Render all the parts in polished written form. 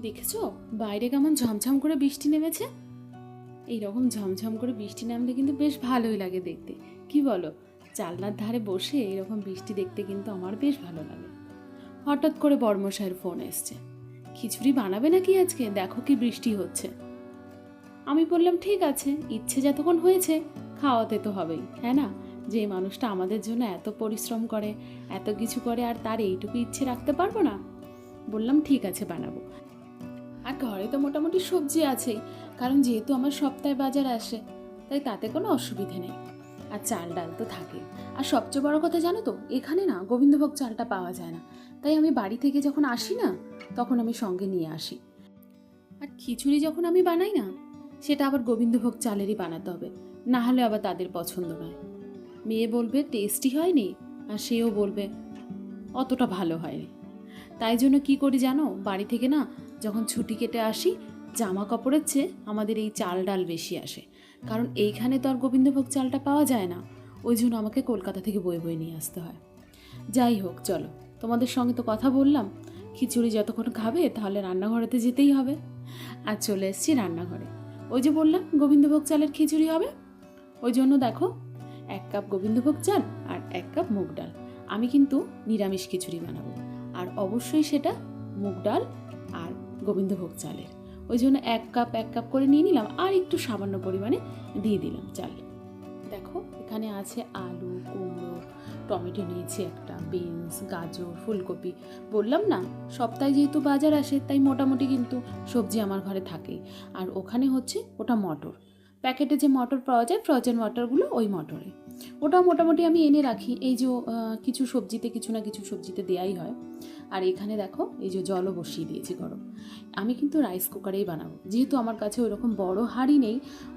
দেখেছো বাইরে কেমন ঝমঝম করে বৃষ্টি নেমেছে? এইরকম ঝমঝম করে বৃষ্টি নামলে কিন্তু বেশ ভালোই লাগে দেখতে, কি বলো? জানলার ধারে বসে এরকম বৃষ্টি দেখতে কিন্তু আমার বেশ ভালো লাগে। হঠাৎ করে বর্মশাইয়ের ফোন এসছে, খিচুড়ি বানাবে নাকি আজকে, দেখো কি বৃষ্টি হচ্ছে। আমি বললাম ঠিক আছে, ইচ্ছে যতক্ষণ হয়েছে খাওয়াতে তো হবেই, হ্যাঁ না? যে মানুষটা আমাদের জন্য এত পরিশ্রম করে, এত কিছু করে, আর তার এইটুকু ইচ্ছে রাখতে পারবো না? বললাম ঠিক আছে বানাবো। আর ঘরে তো মোটামুটি সবজি আছেই, কারণ যেহেতু আমার সপ্তাহে বাজার আসে, তাই তাতে কোনো অসুবিধে নেই। আর চাল ডাল তো থাকে। আর সবচেয়ে বড় কথা জানো তো, এখানে না গোবিন্দভোগ চালটা পাওয়া যায় না, তাই আমি বাড়ি থেকে যখন আসি না, তখন আমি সঙ্গে নিয়ে আসি। আর খিচুড়ি যখন আমি বানাই না, সেটা আবার গোবিন্দভোগ চালেরই বানাতে হবে, না হলে আবার তাদের পছন্দ নয়। মেয়ে বলবে টেস্টি হয়নি, আর সেও বলবে অতটা ভালো হয়নি। তাই জন্য কি করি জানো, বাড়ি থেকে না যখন ছুটি কেটে আসি, জামা কাপড়ের চেয়ে আমাদের এই চাল ডাল বেশি আসে, কারণ এইখানে তো আর গোবিন্দভোগ চালটা পাওয়া যায় না। ওই জন্য আমাকে কলকাতা থেকে বয়ে বয়ে নিয়ে আসতে হয়। যাই হোক চলো, তোমাদের সঙ্গে তো কথা বললাম, খিচুড়ি যতক্ষণ খাবে তাহলে রান্নাঘরেতে যেতেই হবে। আর চলে এসেছি রান্নাঘরে। ওই যে বললাম গোবিন্দভোগ চালের খিচুড়ি হবে, ওই জন্য দেখো 1 কাপ গোবিন্দভোগ চাল আর 1 কাপ মুগ ডাল। আমি কিন্তু নিরামিষ খিচুড়ি বানাবো, আর অবশ্যই সেটা মুগ ডাল আর গোবিন্দভোগ চালের। ওই জন্য 1 কাপ করে নিয়ে নিলাম, আর একটু সামান্য পরিমাণে দিয়ে দিলাম চাল। দেখো এখানে আছে আলু, কুমড়ো, টমেটো নিয়েছি একটা, বিনস, গাজর, ফুলকপি। বললাম না সপ্তাহে যেহেতু বাজার আসে, তাই মোটামুটি কিন্তু সবজি আমার ঘরে থাকেই। আর ওখানে হচ্ছে ওটা মটর, প্যাকেটে যে মটর পাওয়া যায় ফ্রোজেন মটরগুলো, ওই মটরে ওটাও মোটামুটি আমি এনে রাখি। এই যে কিছু সবজিতে, কিছু না কিছু সবজিতে দেয়াই হয়। আর এখানে দেখো এই যে জলও বসিয়ে দিয়েছি গরম। আমি কিন্তু রাইস কুকারেই বানাবো, যেহেতু আমার কাছে ওইরকম বড় হাঁড়ি নেই,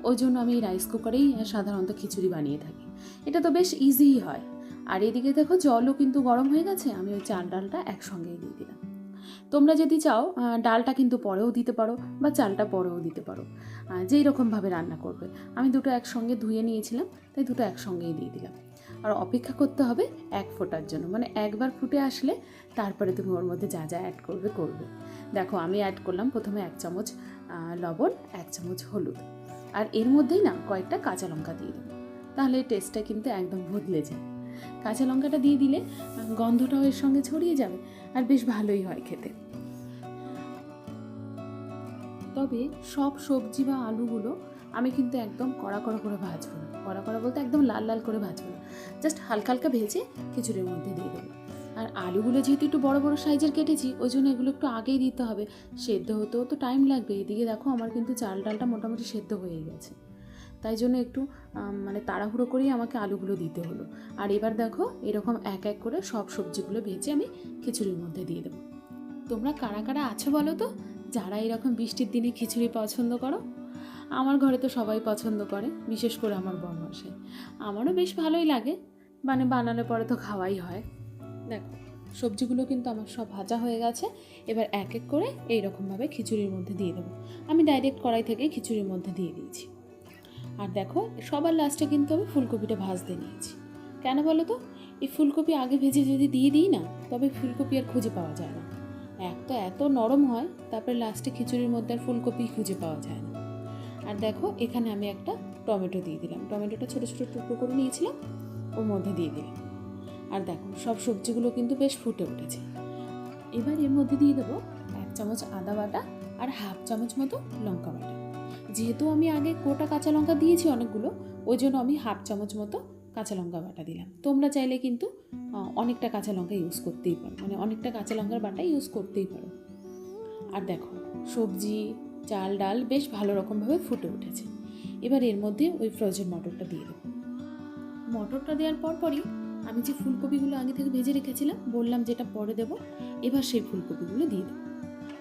ওই জন্য আমি এই রাইস কুকারেই সাধারণত খিচুড়ি বানিয়ে থাকি। এটা তো বেশ ইজিই হয়। আর এদিকে দেখো জলও কিন্তু গরম হয়ে গেছে, আমি ওই চাল ডালটা একসঙ্গেই দিয়ে দিলাম। তোমরা যদি চাও ডালটা কিন্তু পরেও দিতে পারো, বা চালটা পরেও দিতে পারো, যেই রকমভাবে রান্না করবে। আমি দুটো একসঙ্গে ধুয়ে নিয়েছিলাম, তাই দুটো একসঙ্গেই দিয়ে দিলাম। আর অপেক্ষা করতে হবে 1 ফোঁটার জন্য, মানে একবার ফুটে আসলে তারপরে তুমি ওর মধ্যে যা যা অ্যাড করবে করবে। দেখো আমি অ্যাড করলাম প্রথমে 1 চামচ লবণ, 1 চামচ হলুদ, আর এর মধ্যেই না কয়েকটা কাঁচা লঙ্কা দিয়ে দেবো, তাহলে টেস্টটা কিন্তু একদম বদলে যায়। কাঁচা লঙ্কাটা দিয়ে দিলে গন্ধটাও এর সঙ্গে ছড়িয়ে যাবে, আর বেশ ভালোই হয় খেতে। তবে সব সবজি বা আলুগুলো আমি কিন্তু একদম কড়া কড়া করে ভাজবো না, কড়া কড়া বলতে একদম লাল লাল করে ভাজবো না, জাস্ট হালকা হালকা ভেজে খিচুড়ির মধ্যে দিয়ে দেবো। আর আলুগুলো যেহেতু একটু বড় বড় সাইজের কেটেছি, ওই জন্য এগুলো একটু আগেই দিতে হবে, সেদ্ধ হতেও তো টাইম লাগবে। এদিকে দেখো আমার কিন্তু চাল ডালটা মোটামুটি সেদ্ধ হয়ে গেছে, তাই জন্য একটু মানে তাড়াহুড়ো করেই আমাকে আলুগুলো দিতে হলো। আর এবার দেখো এরকম এক এক করে সব সবজিগুলো ভেজে আমি খিচুড়ির মধ্যে দিয়ে দেবো। তোমরা কারা কারা আছো বলো তো, যারা এরকম বৃষ্টির দিনে খিচুড়ি পছন্দ করো? আমার ঘরে তো সবাই পছন্দ করে, বিশেষ করে আমার বরমশাই। আমারও বেশ ভালোই লাগে, মানে বানালে পরে তো খাওয়াই হয়। দেখো সবজিগুলো কিন্তু আমার সব ভাজা হয়ে গেছে, এবার এক এক করে এইরকমভাবে খিচুড়ির মধ্যে দিয়ে দেবো। আমি ডাইরেক্ট কড়াই থেকে খিচুড়ির মধ্যে দিয়ে দিয়েছি। আর দেখো সবার লাস্টে কিন্তু আমি ফুলকপিটা ভাজতে নিয়েছি। কেন বলো তো, এই ফুলকপি আগে ভেজে যদি দিয়ে দিই না, তবে ফুলকপি আর খুঁজে পাওয়া যায় না। এক তো এত নরম হয়, তারপরে লাস্টে খিচুড়ির মধ্যে আর ফুলকপি খুঁজে পাওয়া যায় না। আর দেখো এখানে আমি একটা টমেটো দিয়ে দিলাম, টমেটোটা ছোটো ছোটো টুকরো করে নিয়েছিলাম, ওর মধ্যে দিয়ে দিলাম। আর দেখো সব সবজিগুলো কিন্তু বেশ ফুটে উঠেছে। এবার এর মধ্যে দিয়ে দেবো 1 চামচ আদা বাটা আর 1/2 চামচ মতো লঙ্কা বাটা। যেহেতু আমি আগে গোটা কাঁচা লঙ্কা দিয়েছি অনেকগুলো, ওই জন্য আমি 1/2 চামচ মতো কাঁচা লঙ্কা বাটা দিলাম। তোমরা চাইলে কিন্তু অনেকটা কাঁচা লঙ্কা ইউজ করতেই পারো, মানে অনেকটা কাঁচা লঙ্কার বাটা ইউজ করতেই পারো। আর দেখো সবজি, চাল ডাল বেশ ভালো রকমভাবে ফুটে উঠেছে। এবার এর মধ্যে ওই ফ্রোজেন মটরটা দিয়ে দেবো। মটরটা দেওয়ার পরই আমি যে ফুলকপিগুলো আগে থেকে ভেজে রেখেছিলাম, বললাম যেটা পরে দেবো, এবার সেই ফুলকপিগুলো দিয়ে দেবো।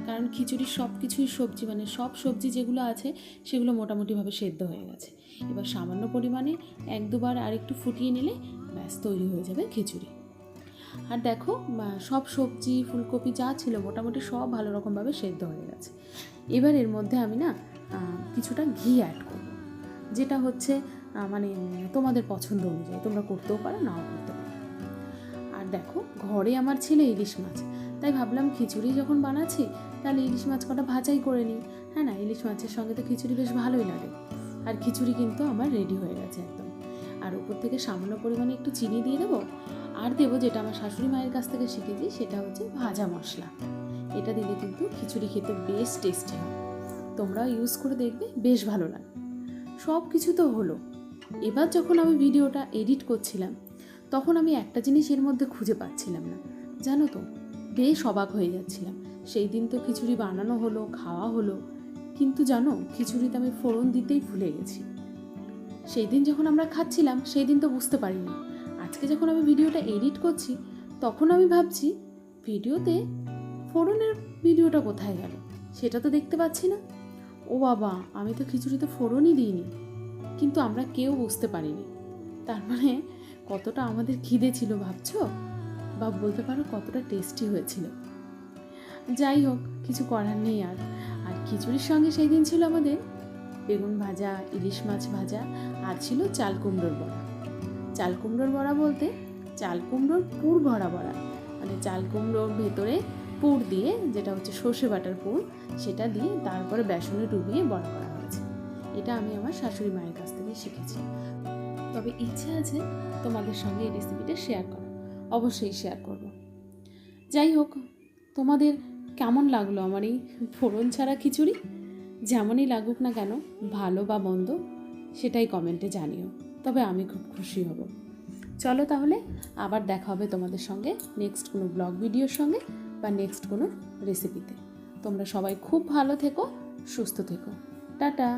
কারণ খিচুড়ির সব কিছুই সবজি, মানে সব সবজি যেগুলো আছে সেগুলো মোটামুটিভাবে সেদ্ধ হয়ে গেছে। এবার সামান্য পরিমাণে 1-2 বার আর একটু ফুটিয়ে নিলে ব্যাস তৈরি হয়ে যাবে খিচুড়ি। আর দেখো সব সবজি ফুলকপি যা ছিল মোটামুটি সব ভালো রকমভাবে সেদ্ধ হয়ে গেছে। এবার এর মধ্যে আমি না কিছুটা ঘি অ্যাড করব, যেটা হচ্ছে মানে তোমাদের পছন্দ অনুযায়ী তোমরা করতেও পারো, নাও করতে পারো। আর দেখো ঘরে আমার ছিল ইলিশ মাছ, তাই ভাবলাম খিচুড়ি যখন বানাচ্ছি তাহলে ইলিশ মাছ কটা ভাজাই করে নিই। হ্যাঁ না, ইলিশ মাছের সঙ্গে তো খিচুড়ি বেশ ভালোই লাগে। আর খিচুড়ি কিন্তু আমার রেডি হয়ে গেছে একদম। আর উপর থেকে সামান্য পরিমাণে একটু চিনি দিয়ে দেবো। আর দেবো যেটা আমার শাশুড়ি মায়ের কাছ থেকে শিখেছি, সেটা হচ্ছে ভাজা মশলা। এটা দিলে কিন্তু খিচুড়ি খেতে বেশ টেস্টি হয়। তোমরাও ইউজ করে দেখবে, বেশ ভালো লাগে। সব কিছু তো হলো। এবার যখন আমি ভিডিওটা এডিট করছিলাম তখন আমি একটা জিনিস এর মধ্যে খুঁজে পাচ্ছিলাম না, জানো তো, বেশ অবাক হয়ে যাচ্ছিলাম। সেই দিন তো খিচুড়ি বানানো হলো, খাওয়া হলো, কিন্তু জানো খিচুড়িতে আমি ফোড়ন দিতেই ভুলে গেছি। সেই দিন যখন আমরা খাচ্ছিলাম সেই দিন তো বুঝতে পারিনি। আজকে যখন আমি ভিডিওটা এডিট করছি তখন আমি ভাবছি ভিডিওতে ফোড়নের ভিডিওটা কোথায় গেল, সেটা তো দেখতে পাচ্ছি না। ও বাবা, আমি তো খিচুড়িতে ফোড়নই দিইনি। কিন্তু আমরা কেউ বুঝতে পারিনি। তার মানে কতটা আমাদের খিদে ছিল ভাবছো, বা বলতে পারো কতটা টেস্টি হয়েছিল। যাই হোক, কিছু করার নেই। আর খিচুড়ির সঙ্গে সেই দিন ছিল আমাদের বেগুন ভাজা, ইলিশ মাছ ভাজা, আর ছিল চাল কুমড়োর বড়া। চাল কুমড়োর বড়া বলতে চাল কুমড়োর পুর ভরা বড়া, মানে চাল কুমড়োর ভেতরে পুর দিয়ে, যেটা হচ্ছে সর্ষে বাটার পুর, সেটা দিয়ে তারপরে বেসনে ডুবিয়ে বড়া করা হয়েছে। এটা আমি আমার শাশুড়ি মায়ের কাছ থেকে শিখেছি। তবে ইচ্ছে আছে তোমাদের সঙ্গে এই রেসিপিটা শেয়ার করা, অবশ্যই শেয়ার করব। যাই হোক, তোমাদের কেমন লাগলো আমার এই ফোড়ন ছাড়া খিচুড়ি? যেমনই লাগুক না কেন, ভালো বা মন্দ, সেটাই কমেন্টে জানিও, তবে আমি খুব খুশি হব। চলো তাহলে, আবার দেখা হবে তোমাদের সঙ্গে নেক্সট কোনো ব্লগ ভিডিওর সঙ্গে বা নেক্সট কোনো রেসিপিতে। তোমরা সবাই খুব ভালো থেকো, সুস্থ থেকো। টাটা।